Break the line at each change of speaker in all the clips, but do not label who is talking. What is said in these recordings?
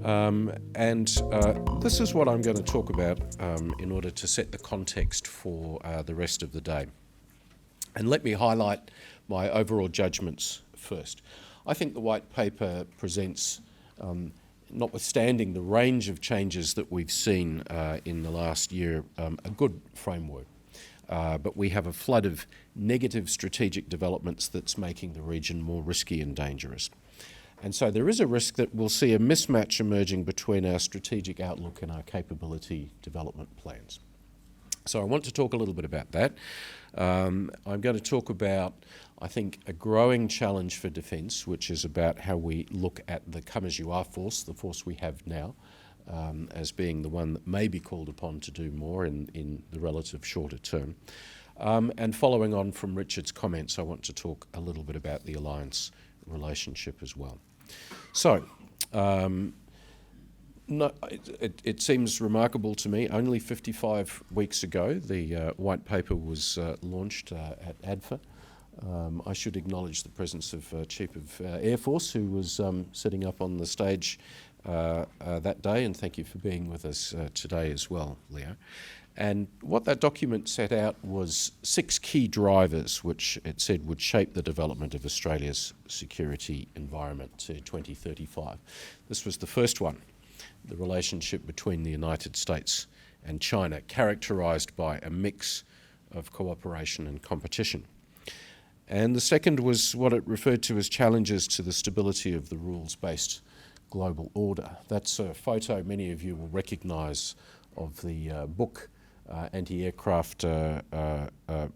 This is what I'm going to talk about in order to set the context for the rest of the day. And let me highlight my overall judgments first. I think the white paper presents, notwithstanding the range of changes that we've seen in the last year, a good framework. But we have a flood of negative strategic developments that's making the region more risky and dangerous. And so there is a risk that we'll see a mismatch emerging between our strategic outlook and our capability development plans. So I want to talk a little bit about that. I'm going to talk about, I think, a growing challenge for defence, which is about how we look at the come-as-you-are force, the force we have now, as being the one that may be called upon to do more in the relative shorter term. And following on from Richard's comments, I want to talk a little bit about the alliance relationship as well. So, it seems remarkable to me. Only 55 weeks ago, the white paper was launched at ADFA. I should acknowledge the presence of Chief of Air Force, who was sitting up on the stage that day, and thank you for being with us today as well, Leo. And what that document set out was 6 key drivers, which it said would shape the development of Australia's security environment to 2035. This was the first one, the relationship between the United States and China, characterised by a mix of cooperation and competition. And the second was what it referred to as challenges to the stability of the rules-based global order. That's a photo many of you will recognise of the book anti-aircraft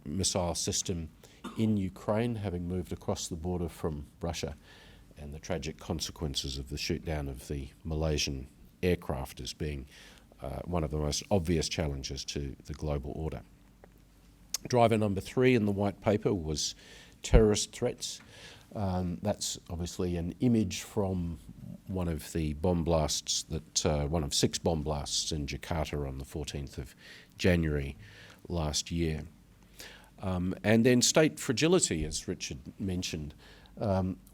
missile system in Ukraine, having moved across the border from Russia, and the tragic consequences of the shoot-down of the Malaysian aircraft as being one of the most obvious challenges to the global order. Driver number 3 in the white paper was terrorist threats. That's obviously an image from one of the bomb blasts one of 6 bomb blasts in Jakarta on the 14th of January last year. And then state fragility, as Richard mentioned.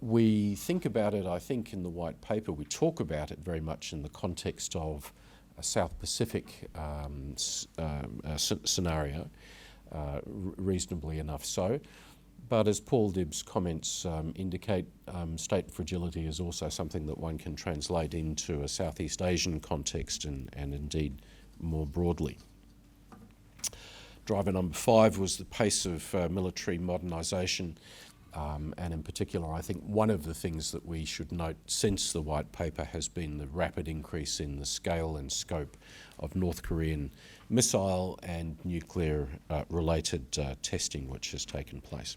We think about it, I think, in the white paper. We talk about it very much in the context of a South Pacific scenario, reasonably enough so. But as Paul Dibb's comments indicate, state fragility is also something that one can translate into a Southeast Asian context and indeed more broadly. Driver number 5 was the pace of military modernisation, and in particular, I think one of the things that we should note since the white paper has been the rapid increase in the scale and scope of North Korean missile and nuclear related testing which has taken place.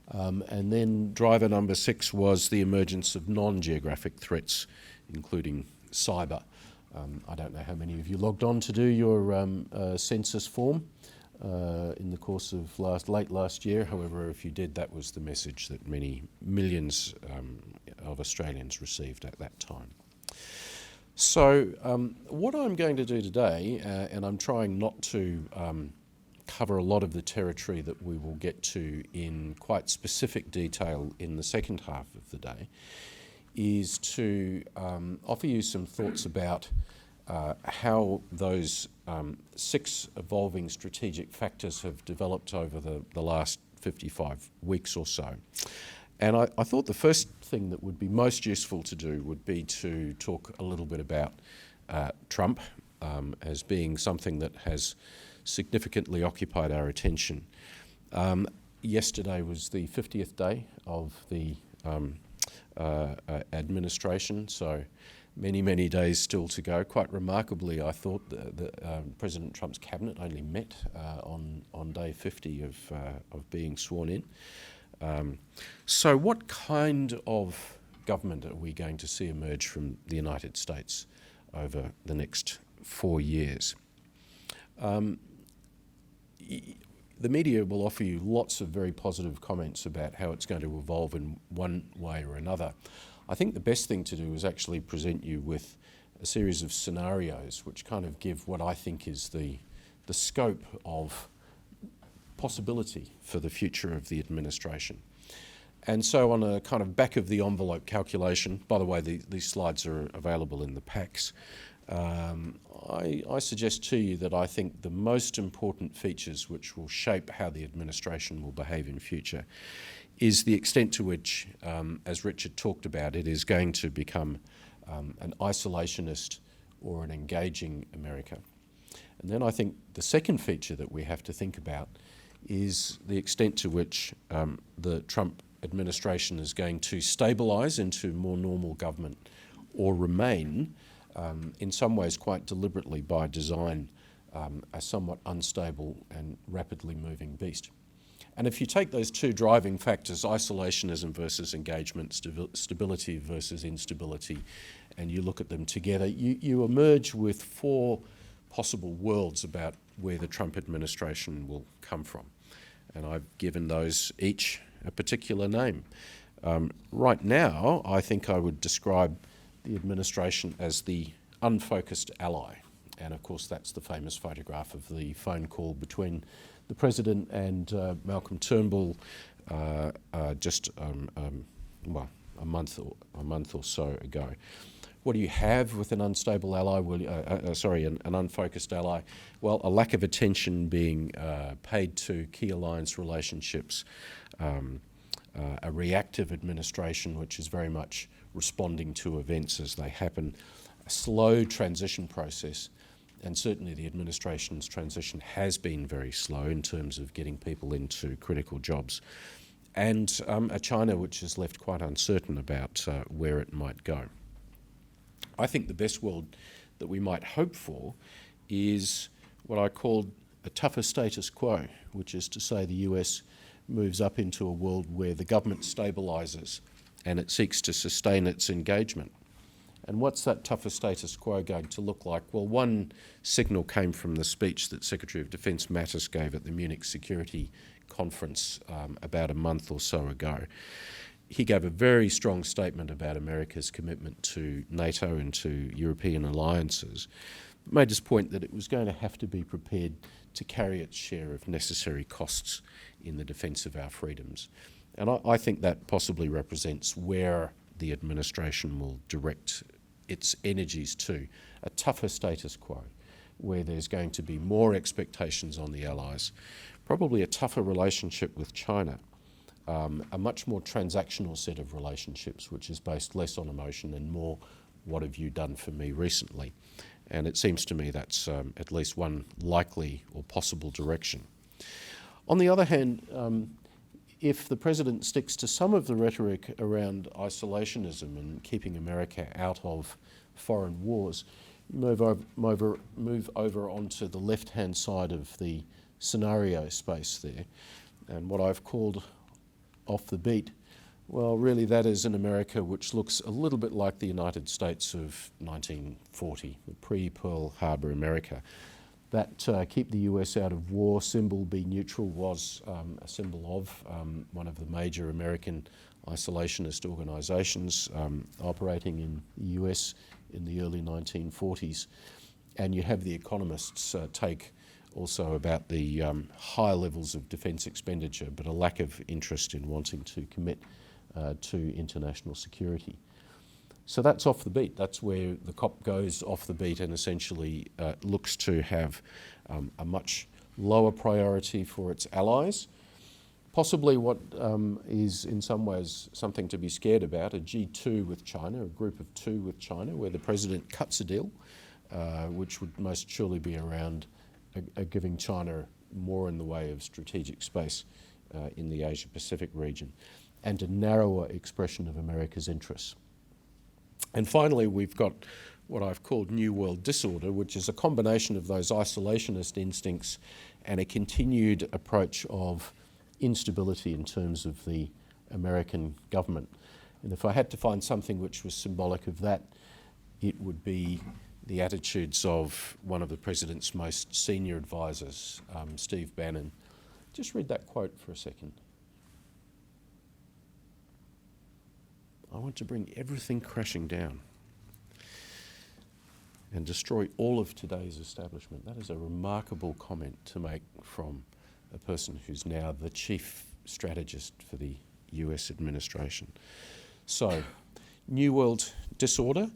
And then driver number 6 was the emergence of non-geographic threats, including cyber. I don't know how many of you logged on to do your census form in the course of late last year. However, if you did, that was the message that many millions of Australians received at that time. So what I'm going to do today, and I'm trying not to cover a lot of the territory that we will get to in quite specific detail in the second half of the day, is to offer you some thoughts about how those 6 evolving strategic factors have developed over the last 55 weeks or so. And I thought the first thing that would be most useful to do would be to talk a little bit about Trump as being something that has significantly occupied our attention. Yesterday was the 50th day of the administration, so many days still to go. Quite remarkably, I thought that President Trump's cabinet only met on day 50 of being sworn in. So what kind of government are we going to see emerge from the United States over the next 4 years? The media will offer you lots of very positive comments about how it's going to evolve in one way or another. I think the best thing to do is actually present you with a series of scenarios which kind of give what I think is the scope of possibility for the future of the administration. And so on a kind of back of the envelope calculation, by the way, these slides are available in the packs, I suggest to you that I think the most important features which will shape how the administration will behave in future is the extent to which, as Richard talked about, it is going to become an isolationist or an engaging America. And then I think the second feature that we have to think about is the extent to which the Trump administration is going to stabilise into more normal government or remain, in some ways quite deliberately by design, a somewhat unstable and rapidly moving beast. And if you take those two driving factors, isolationism versus engagement, stability versus instability, and you look at them together, you emerge with four possible worlds about where the Trump administration will come from. And I've given those each a particular name. Right now, I think I would describe the administration as the unfocused ally. And of course, that's the famous photograph of the phone call between the President and Malcolm Turnbull just a month or so ago. What do you have with an unstable ally? An unfocused ally? Well, a lack of attention being paid to key alliance relationships, a reactive administration which is very much responding to events as they happen, a slow transition process, and certainly the administration's transition has been very slow in terms of getting people into critical jobs, and a China which is left quite uncertain about where it might go. I think the best world that we might hope for is what I called a tougher status quo, which is to say the US moves up into a world where the government stabilises and it seeks to sustain its engagement. And what's that tougher status quo going to look like? Well, one signal came from the speech that Secretary of Defence Mattis gave at the Munich Security Conference about a month or so ago. He gave a very strong statement about America's commitment to NATO and to European alliances, but made this point that it was going to have to be prepared to carry its share of necessary costs in the defence of our freedoms. And I think that possibly represents where the administration will direct its energies to, a tougher status quo, where there's going to be more expectations on the Allies, probably a tougher relationship with China, a much more transactional set of relationships, which is based less on emotion and more, what have you done for me recently? And it seems to me that's at least one likely or possible direction. On the other hand, if the President sticks to some of the rhetoric around isolationism and keeping America out of foreign wars, move over onto the left-hand side of the scenario space there, and what I've called off the beat, well, really that is an America which looks a little bit like the United States of 1940, the pre-Pearl Harbor America. That keep the US out of war symbol, be neutral, was a symbol of one of the major American isolationist organisations operating in the US in the early 1940s. And you have the economists take also about the high levels of defence expenditure, but a lack of interest in wanting to commit to international security. So that's off the beat. That's where the COP goes off the beat and essentially looks to have a much lower priority for its allies. Possibly what is in some ways something to be scared about, a G2 with China, a group of two with China, where the President cuts a deal, which would most surely be around giving China more in the way of strategic space in the Asia-Pacific region, and a narrower expression of America's interests. And finally, we've got what I've called New World Disorder, which is a combination of those isolationist instincts and a continued approach of instability in terms of the American government. And if I had to find something which was symbolic of that, it would be the attitudes of one of the President's most senior advisors, Steve Bannon. Just read that quote for a second. I want to bring everything crashing down and destroy all of today's establishment. That is a remarkable comment to make from a person who's now the chief strategist for the US administration. So, New World disorder.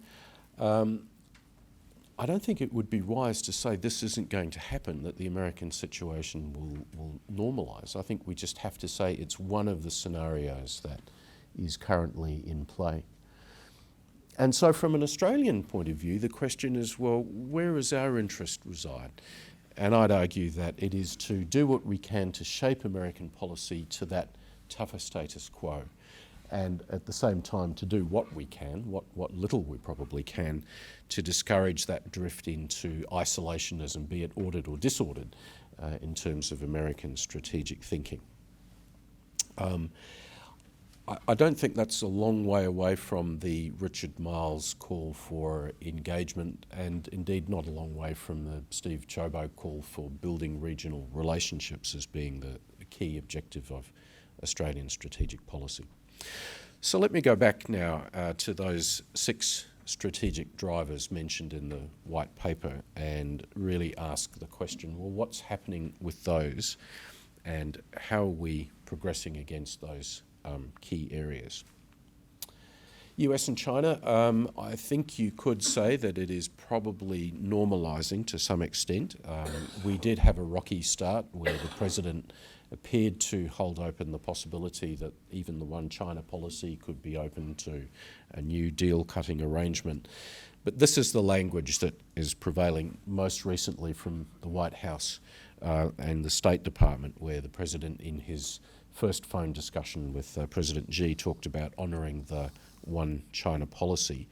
I don't think it would be wise to say this isn't going to happen, that the American situation will normalise. I think we just have to say it's one of the scenarios that is currently in play. And so from an Australian point of view, the question is, well, where does our interest reside? And I'd argue that it is to do what we can to shape American policy to that tougher status quo, and at the same time to do what we can, what little we probably can, to discourage that drift into isolationism, be it ordered or disordered, in terms of American strategic thinking. I don't think that's a long way away from the Richard Marles call for engagement, and indeed not a long way from the Steve Ciobo call for building regional relationships as being the key objective of Australian strategic policy. So let me go back now to those 6 strategic drivers mentioned in the white paper and really ask the question, well, what's happening with those and how are we progressing against those key areas? US and China, I think you could say that it is probably normalising to some extent. We did have a rocky start where the President appeared to hold open the possibility that even the one China policy could be open to a new deal-cutting arrangement. But this is the language that is prevailing most recently from the White House and the State Department, where the President in his first phone discussion with President Xi talked about honouring the one China policy.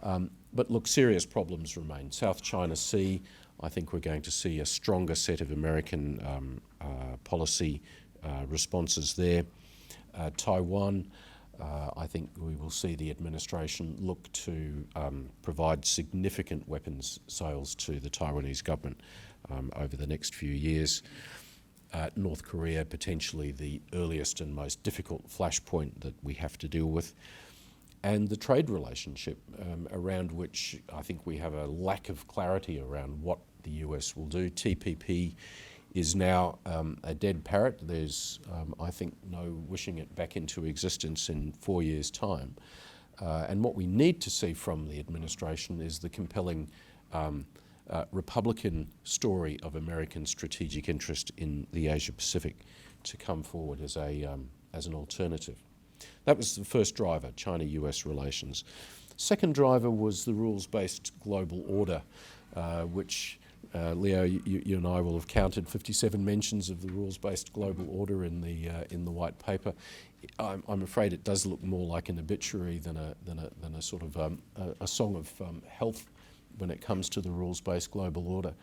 But look, serious problems remain. South China Sea, I think we're going to see a stronger set of American policy responses there. Taiwan, I think we will see the administration look to provide significant weapons sales to the Taiwanese government over the next few years. North Korea, potentially the earliest and most difficult flashpoint that we have to deal with. And the trade relationship around which I think we have a lack of clarity around what the US will do. TPP is now a dead parrot. There's, I think, no wishing it back into existence in 4 years' time. And what we need to see from the administration is the compelling Republican story of American strategic interest in the Asia-Pacific to come forward as an alternative. That was the first driver, China-US relations. Second driver was the rules-based global order, which, Leo, you and I will have counted 57 mentions of the rules-based global order in the white paper. I'm afraid it does look more like an obituary than a sort of a song of health when it comes to the rules-based global order.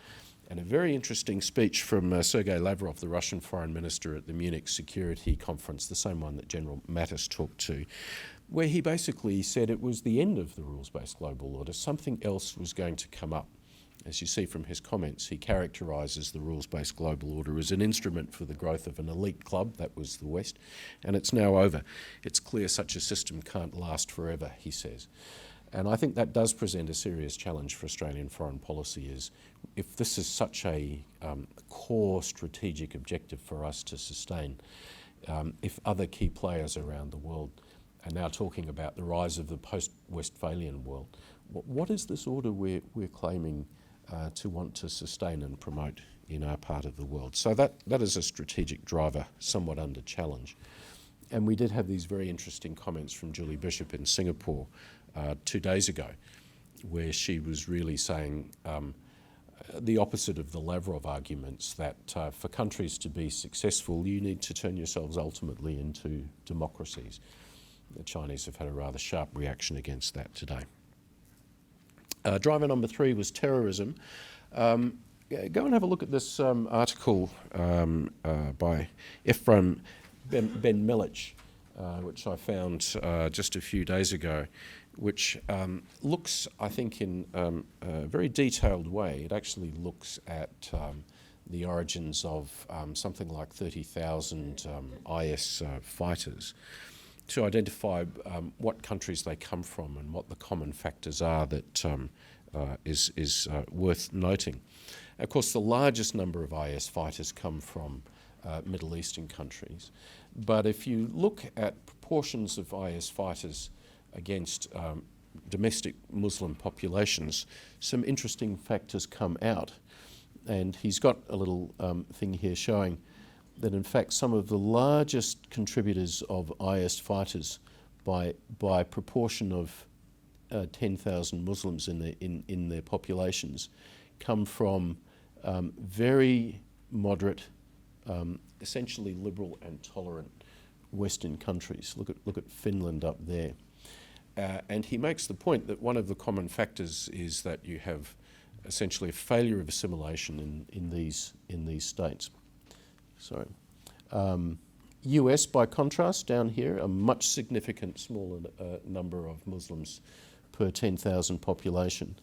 And a very interesting speech from Sergei Lavrov, the Russian foreign minister at the Munich Security Conference, the same one that General Mattis talked to, where he basically said it was the end of the rules-based global order. Something else was going to come up. As you see from his comments, he characterises the rules-based global order as an instrument for the growth of an elite club, that was the West, and it's now over. It's clear such a system can't last forever, he says. And I think that does present a serious challenge for Australian foreign policy, is if this is such a core strategic objective for us to sustain, if other key players around the world are now talking about the rise of the post-Westphalian world, what is this order we're claiming to want to sustain and promote in our part of the world? So that is a strategic driver, somewhat under challenge. And we did have these very interesting comments from Julie Bishop in Singapore 2 days ago, where she was really saying the opposite of the Lavrov arguments, that for countries to be successful, you need to turn yourselves ultimately into democracies. The Chinese have had a rather sharp reaction against that today. Driver number 3 was terrorism. Go and have a look at this article by Ephraim Ben Melich, which I found just a few days ago, which looks, I think, in a very detailed way. It actually looks at the origins of something like 30,000 IS fighters, to identify what countries they come from and what the common factors are that is worth noting. Of course, the largest number of IS fighters come from Middle Eastern countries. But if you look at proportions of IS fighters against domestic Muslim populations, some interesting factors come out. And he's got a little thing here showing that in fact some of the largest contributors of IS fighters by proportion of 10,000 Muslims in their populations come from very moderate, essentially liberal and tolerant Western countries. Look at Finland up there. And he makes the point that one of the common factors is that you have essentially a failure of assimilation in these states. Sorry. US, by contrast, down here, a much significant smaller number of Muslims per 10,000 population,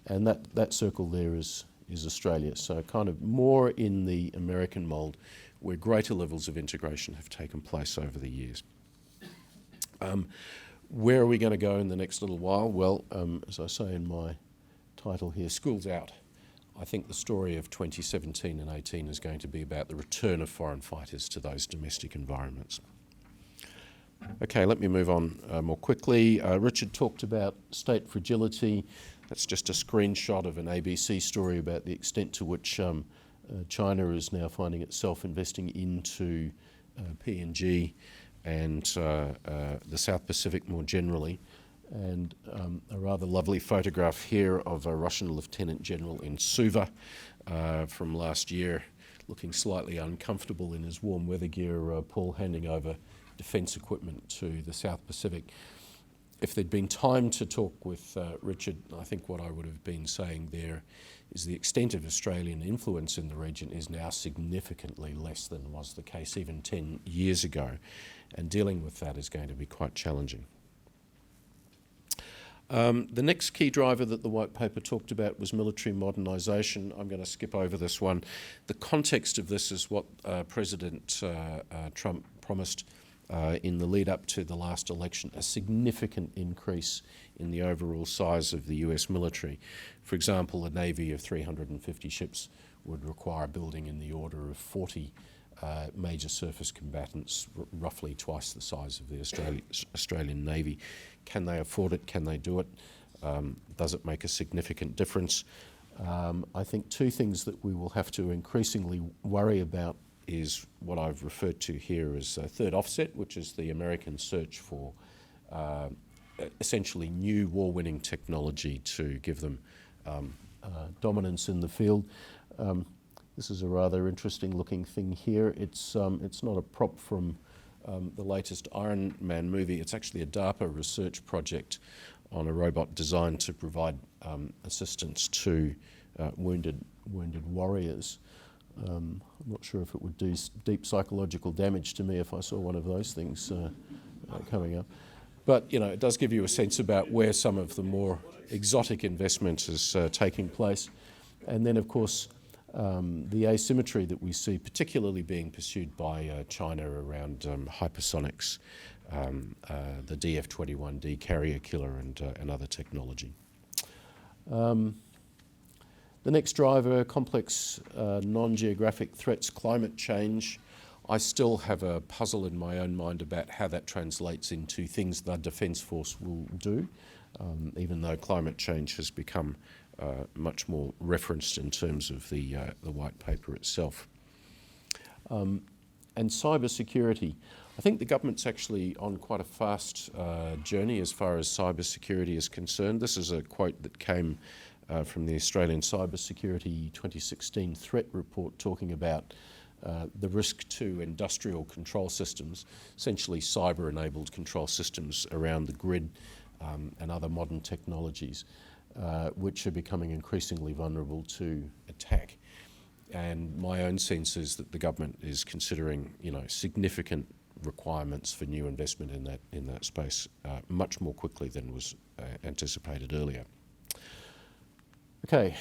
and that circle there is Australia. So kind of more in the American mould, where greater levels of integration have taken place over the years. Where are we going to go in the next little while? Well, as I say in my title here, School's Out. I think the story of 2017 and 18 is going to be about the return of foreign fighters to those domestic environments. Okay, let me move on more quickly. Richard talked about state fragility. That's just a screenshot of an ABC story about the extent to which China is now finding itself investing into PNG and the South Pacific more generally. And a rather lovely photograph here of a Russian Lieutenant General in Suva from last year, looking slightly uncomfortable in his warm weather gear, Paul handing over defence equipment to the South Pacific. If there'd been time to talk with Richard, I think what I would have been saying there is the extent of Australian influence in the region is now significantly less than was the case even 10 years ago, and dealing with that is going to be quite challenging. The next key driver that the white paper talked about was military modernisation. I'm going to skip over this one. The context of this is what President Trump promised in the lead up to the last election, a significant increase in the overall size of the US military. For example, a navy of 350 ships would require building in the order of 40 major surface combatants, roughly twice the size of the Australian Navy. Can they afford it? Can they do it? Does it make a significant difference? I think two things that we will have to increasingly worry about is what I've referred to here as third offset, which is the American search for essentially new war-winning technology to give them dominance in the field. This is a rather interesting looking thing here. It's not a prop from the latest Iron Man movie. It's actually a DARPA research project on a robot designed to provide assistance to wounded warriors. I'm not sure if it would do deep psychological damage to me if I saw one of those things coming up. But, you know, it does give you a sense about where some of the more exotic investment is taking place. And then, of course, the asymmetry that we see particularly being pursued by China around hypersonics, the DF-21D carrier killer and other technology. The next driver, complex non-geographic threats, climate change. I still have a puzzle in my own mind about how that translates into things the Defence Force will do, even though climate change has become much more referenced in terms of the white paper itself. And cyber security. I think the government's actually on quite a fast journey as far as cyber security is concerned. This is a quote that came from the Australian Cyber Security 2016 threat report talking about the risk to industrial control systems, essentially cyber-enabled control systems around the grid and other modern technologies, which are becoming increasingly vulnerable to attack. And my own sense is that the government is considering, you know, significant requirements for new investment in that space much more quickly than was anticipated earlier. Okay,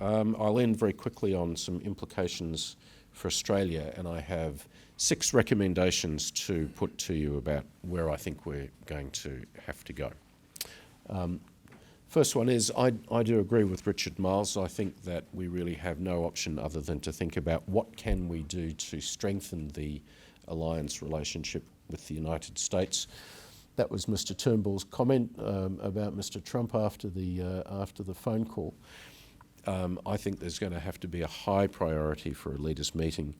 I'll end very quickly on some implications for Australia, and I have 6 recommendations to put to you about where I think we're going to have to go. First one is, I do agree with Richard Miles. I think that we really have no option other than to think about what can we do to strengthen the alliance relationship with the United States. That was Mr. Turnbull's comment about Mr. Trump after the phone call. I think there's going to have to be a high priority for a leaders' meeting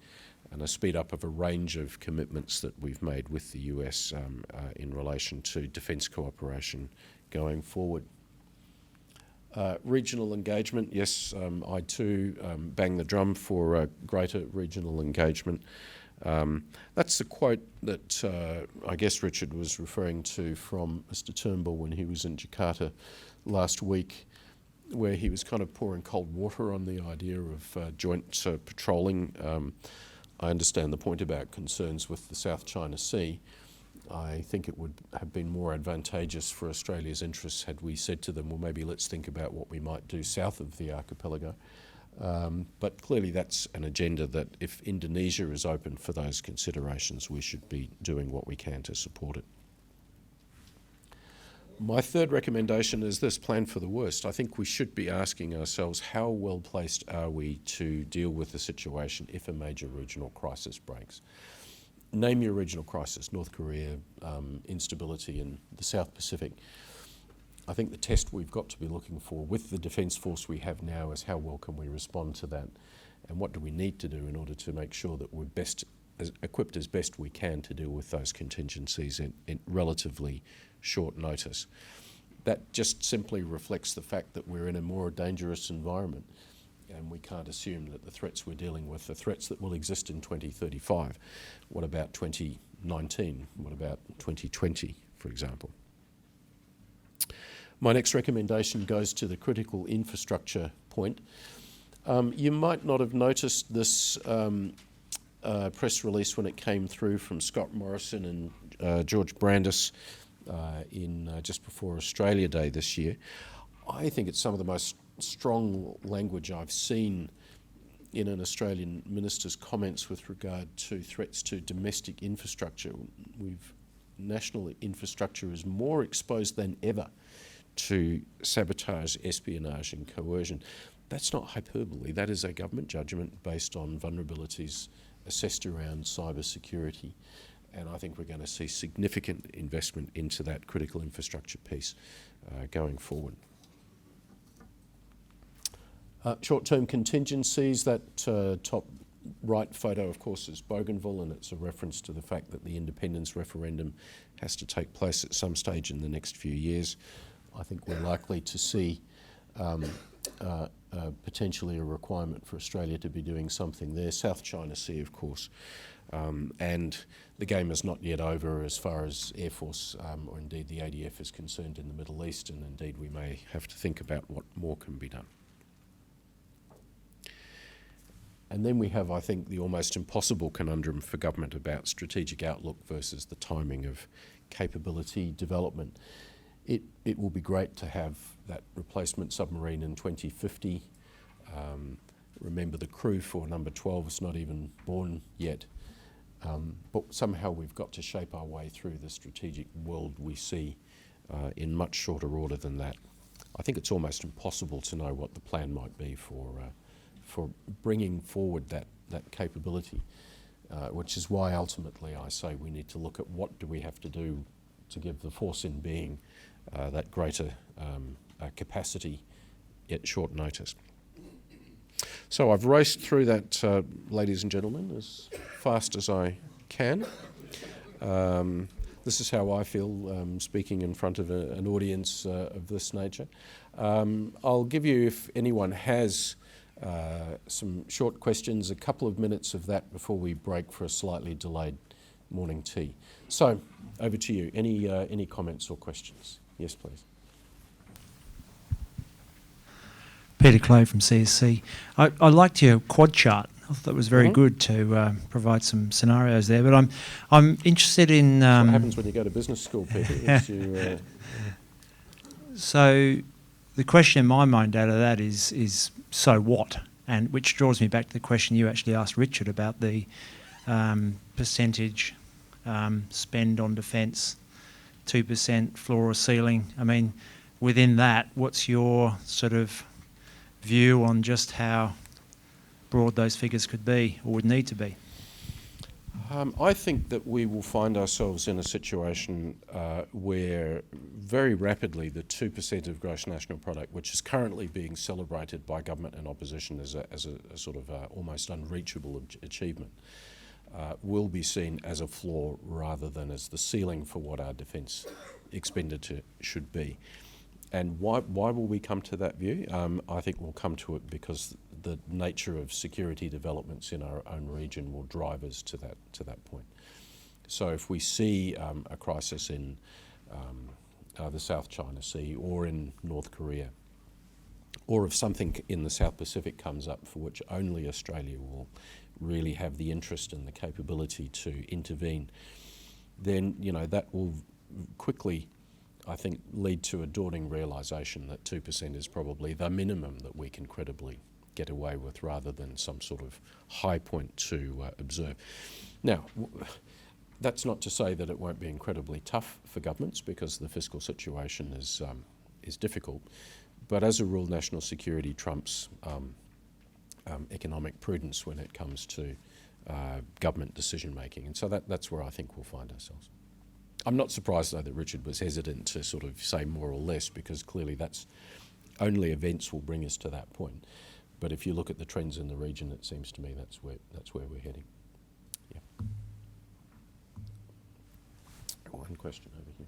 and a speed up of a range of commitments that we've made with the US in relation to defence cooperation going forward. Regional engagement, yes, I too bang the drum for greater regional engagement. That's the quote that I guess Richard was referring to from Mr. Turnbull when he was in Jakarta last week, where he was kind of pouring cold water on the idea of joint patrolling. I understand the point about concerns with the South China Sea. I think it would have been more advantageous for Australia's interests had we said to them, well, maybe let's think about what we might do south of the archipelago. But clearly that's an agenda that if Indonesia is open for those considerations, we should be doing what we can to support it. My third recommendation is this: plan for the worst. I think we should be asking ourselves, how well placed are we to deal with the situation if a major regional crisis breaks? Name your regional crisis: North Korea, instability in the South Pacific. I think the test we've got to be looking for with the defence force we have now is how well can we respond to that, and what do we need to do in order to make sure that we're equipped as best we can to deal with those contingencies in relatively short notice. That just simply reflects the fact that we're in a more dangerous environment, and we can't assume that the threats we're dealing with are threats that will exist in 2035. What about 2019? What about 2020, for example? My next recommendation goes to the critical infrastructure point. You might not have noticed this press release when it came through from Scott Morrison and George Brandis in just before Australia Day this year. I think it's some of the most strong language I've seen in an Australian minister's comments with regard to threats to domestic infrastructure. National infrastructure is more exposed than ever to sabotage, espionage and coercion. That's not hyperbole. That is a government judgment based on vulnerabilities assessed around cyber security. And I think we're going to see significant investment into that critical infrastructure piece going forward. Short-term contingencies, that top right photo, of course, is Bougainville, and it's a reference to the fact that the independence referendum has to take place at some stage in the next few years. I think we're likely to see potentially a requirement for Australia to be doing something there. South China Sea, of course. And the game is not yet over as far as Air Force or indeed the ADF is concerned in the Middle East, and indeed we may have to think about what more can be done. And then we have, I think, the almost impossible conundrum for government about strategic outlook versus the timing of capability development. It will be great to have that replacement submarine in 2050. Remember, the crew for number 12 is not even born yet. But somehow we've got to shape our way through the strategic world we see in much shorter order than that. I think it's almost impossible to know what the plan might be for bringing forward that capability, which is why ultimately I say we need to look at what do we have to do to give the force in being that greater capacity at short notice. So I've raced through that, ladies and gentlemen, as fast as I can. This is how I feel speaking in front of an audience of this nature. I'll give you, if anyone has some short questions, a couple of minutes of that before we break for a slightly delayed morning tea. So, over to you. Any comments or questions? Yes, please.
Peter Clay from CSC. I liked your quad chart. I thought that was very good to provide some scenarios there. But I'm interested in.
That's what happens when you go to business school, Peter.
So, the question in my mind out of that is so what, and which draws me back to the question you actually asked Richard about the percentage spend on defence, 2% floor or ceiling. I mean, within that, what's your sort of view on just how broad those figures could be or would need to be?
I think that we will find ourselves in a situation where very rapidly the 2% of gross national product, which is currently being celebrated by government and opposition as a sort of almost unreachable achievement, will be seen as a floor rather than as the ceiling for what our defence expenditure should be. And why will we come to that view? I think we'll come to it because the nature of security developments in our own region will drive us to that point. So if we see a crisis in the South China Sea or in North Korea, or if something in the South Pacific comes up for which only Australia will really have the interest and the capability to intervene, then that will quickly, I think, lead to a daunting realisation that 2% is probably the minimum that we can credibly get away with rather than some sort of high point to observe. Now, that's not to say that it won't be incredibly tough for governments because the fiscal situation is difficult, but as a rule, national security trumps economic prudence when it comes to government decision making, and so that's where I think we'll find ourselves. I'm not surprised, though, that Richard was hesitant to sort of say more or less, because clearly that's only events will bring us to that point. But if you look at the trends in the region, it seems to me that's where we're heading. Yeah. One question over here.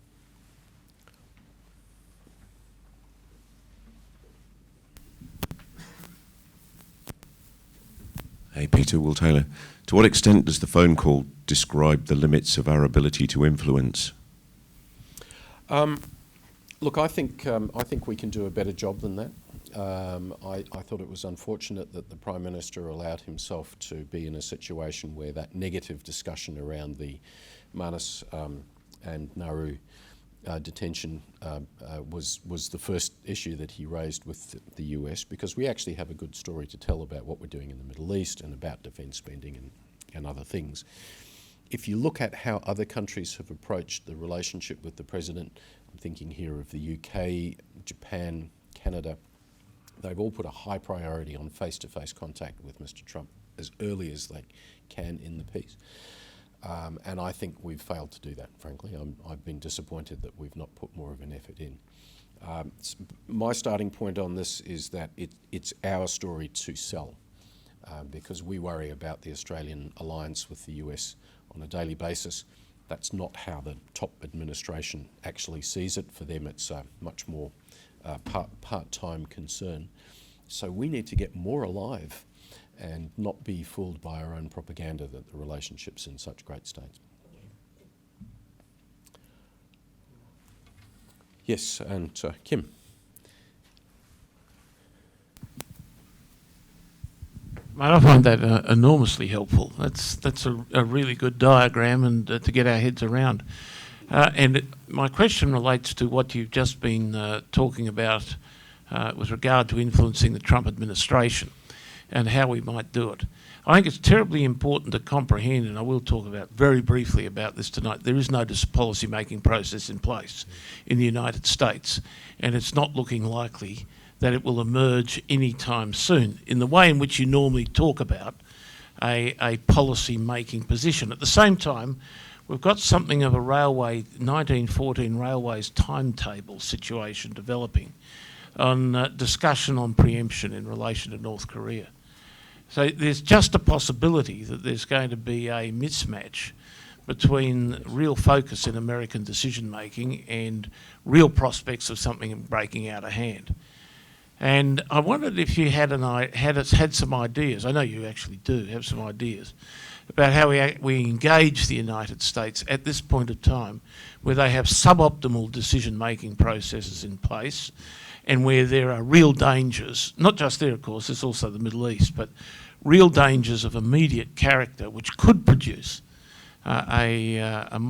Hey, Peter, Will Taylor. To what extent does the phone call describe the limits of our ability to influence?
Look, I think we can do a better job than that. I thought it was unfortunate that the Prime Minister allowed himself to be in a situation where that negative discussion around the Manus and Nauru detention was the first issue that he raised with the US, because we actually have a good story to tell about what we're doing in the Middle East and about defence spending and other things. If you look at how other countries have approached the relationship with the President, I'm thinking here of the UK, Japan, Canada, they've all put a high priority on face-to-face contact with Mr. Trump as early as they can in the piece. And I think we've failed to do that, frankly. I've been disappointed that we've not put more of an effort in. My starting point on this is that it's our story to sell, because we worry about the Australian alliance with the US on a daily basis. That's not how the top administration actually sees it. For them, it's a much more part-time concern. So we need to get more alive and not be fooled by our own propaganda that the relationship's in such great states. Yes, and Kim.
Mate, I find that enormously helpful. That's a really good diagram and to get our heads around. My question relates to what you've just been talking about with regard to influencing the Trump administration and how we might do it. I think it's terribly important to comprehend, and I will talk about very briefly about this tonight, there is no policy-making process in place in the United States, and it's not looking likely that it will emerge anytime soon in the way in which you normally talk about a policy-making position. At the same time, we've got something of a 1914 railways timetable situation developing on discussion on preemption in relation to North Korea. So there's just a possibility that there's going to be a mismatch between real focus in American decision-making and real prospects of something breaking out of hand. And I wondered if you had some ideas, I know you actually do have some ideas, about how we engage the United States at this point of time where they have suboptimal decision-making processes in place and where there are real dangers, not just there, of course, there's also the Middle East, but real dangers of immediate character which could produce a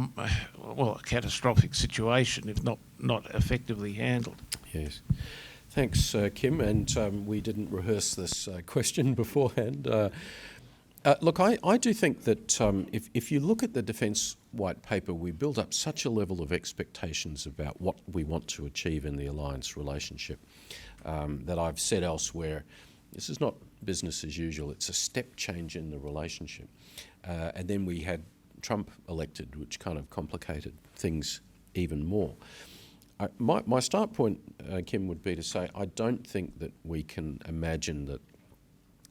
catastrophic situation if not effectively handled.
Yes. Thanks, Kim, and we didn't rehearse this question beforehand. Look, I do think that if you look at the Defence White Paper, we build up such a level of expectations about what we want to achieve in the alliance relationship that I've said elsewhere, this is not business as usual, it's a step change in the relationship. And then we had Trump elected, which kind of complicated things even more. My start point, Kim, would be to say I don't think that we can imagine that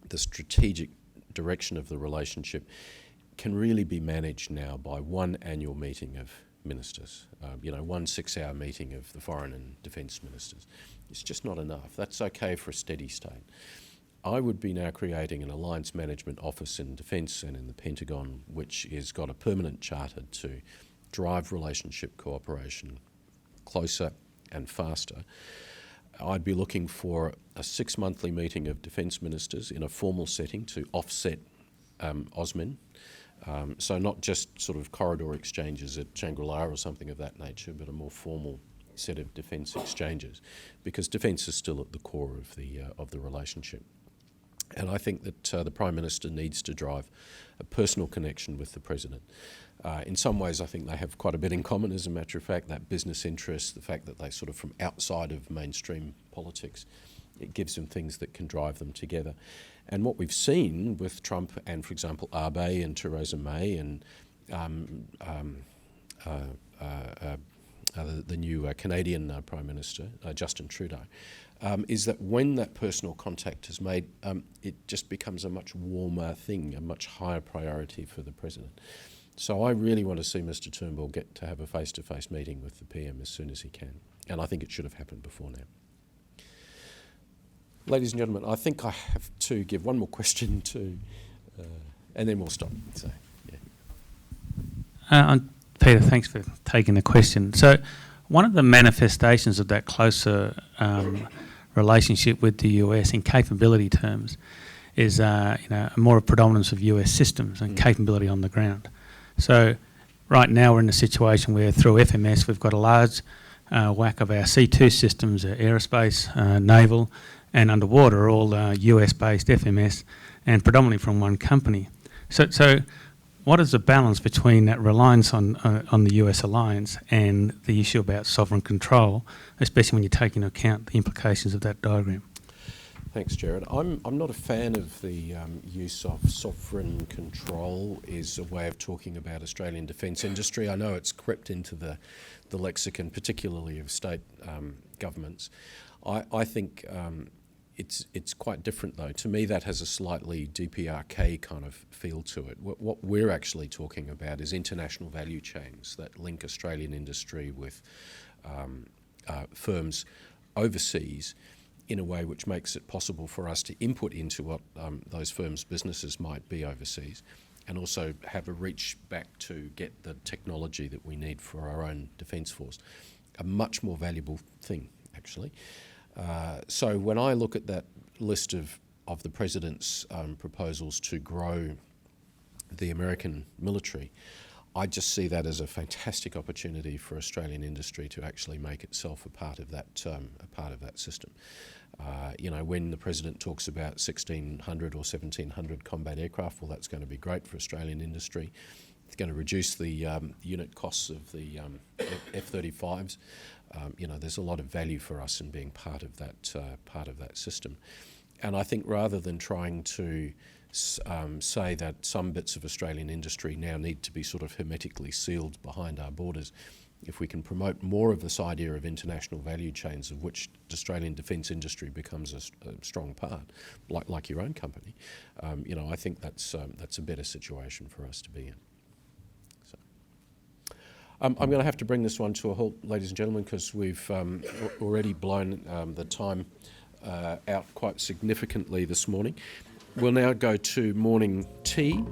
the strategic direction of the relationship can really be managed now by one annual meeting of ministers, 1 6-hour meeting of the foreign and defence ministers. It's just not enough. That's okay for a steady state. I would be now creating an alliance management office in Defence and in the Pentagon, which has got a permanent charter to drive relationship cooperation closer and faster. I'd be looking for a 6-monthly meeting of defence ministers in a formal setting to offset AUSMIN. So not just sort of corridor exchanges at Shangri-La or something of that nature, but a more formal set of defence exchanges, because defence is still at the core of the relationship. And I think that the Prime Minister needs to drive a personal connection with the President. In some ways, I think they have quite a bit in common, as a matter of fact, that business interest, the fact that they're sort of from outside of mainstream politics. It gives them things that can drive them together. And what we've seen with Trump and, for example, Abe and Theresa May and the new Canadian Prime Minister, Justin Trudeau, is that when that personal contact is made, it just becomes a much warmer thing, a much higher priority for the President. So I really want to see Mr Turnbull get to have a face-to-face meeting with the PM as soon as he can. And I think it should have happened before now. Ladies and gentlemen, I think I have to give one more question to, and then we'll stop. So, yeah.
Peter, thanks for taking the question. So one of the manifestations of that closer relationship with the US in capability terms is more predominance of US systems and capability on the ground. So right now we're in a situation where through FMS we've got a large whack of our C2 systems, aerospace, naval and underwater are all US-based FMS and predominantly from one company. So what is the balance between that reliance on the US alliance and the issue about sovereign control, especially when you take into account the implications of that diagram?
Thanks, Jared. I'm not a fan of the use of sovereign control as a way of talking about Australian defence industry. I know it's crept into the lexicon, particularly of state governments. I think it's quite different, though. To me, that has a slightly DPRK kind of feel to it. What we're actually talking about is international value chains that link Australian industry with firms overseas in a way which makes it possible for us to input into what those firms' businesses might be overseas, and also have a reach back to get the technology that we need for our own defence force. A much more valuable thing, actually. So when I look at that list of the President's proposals to grow the American military, I just see that as a fantastic opportunity for Australian industry to actually make itself a part of that system. When the President talks about 1,600 or 1,700 combat aircraft, well, that's going to be great for Australian industry. It's going to reduce the unit costs of the F-35s. There's a lot of value for us in being part of that system. And I think rather than trying to say that some bits of Australian industry now need to be sort of hermetically sealed behind our borders, if we can promote more of this idea of international value chains of which Australian defence industry becomes a strong part, like your own company, I think that's a better situation for us to be in. So, I'm going to have to bring this one to a halt, ladies and gentlemen, because we've already blown the time out quite significantly this morning. We'll now go to morning tea.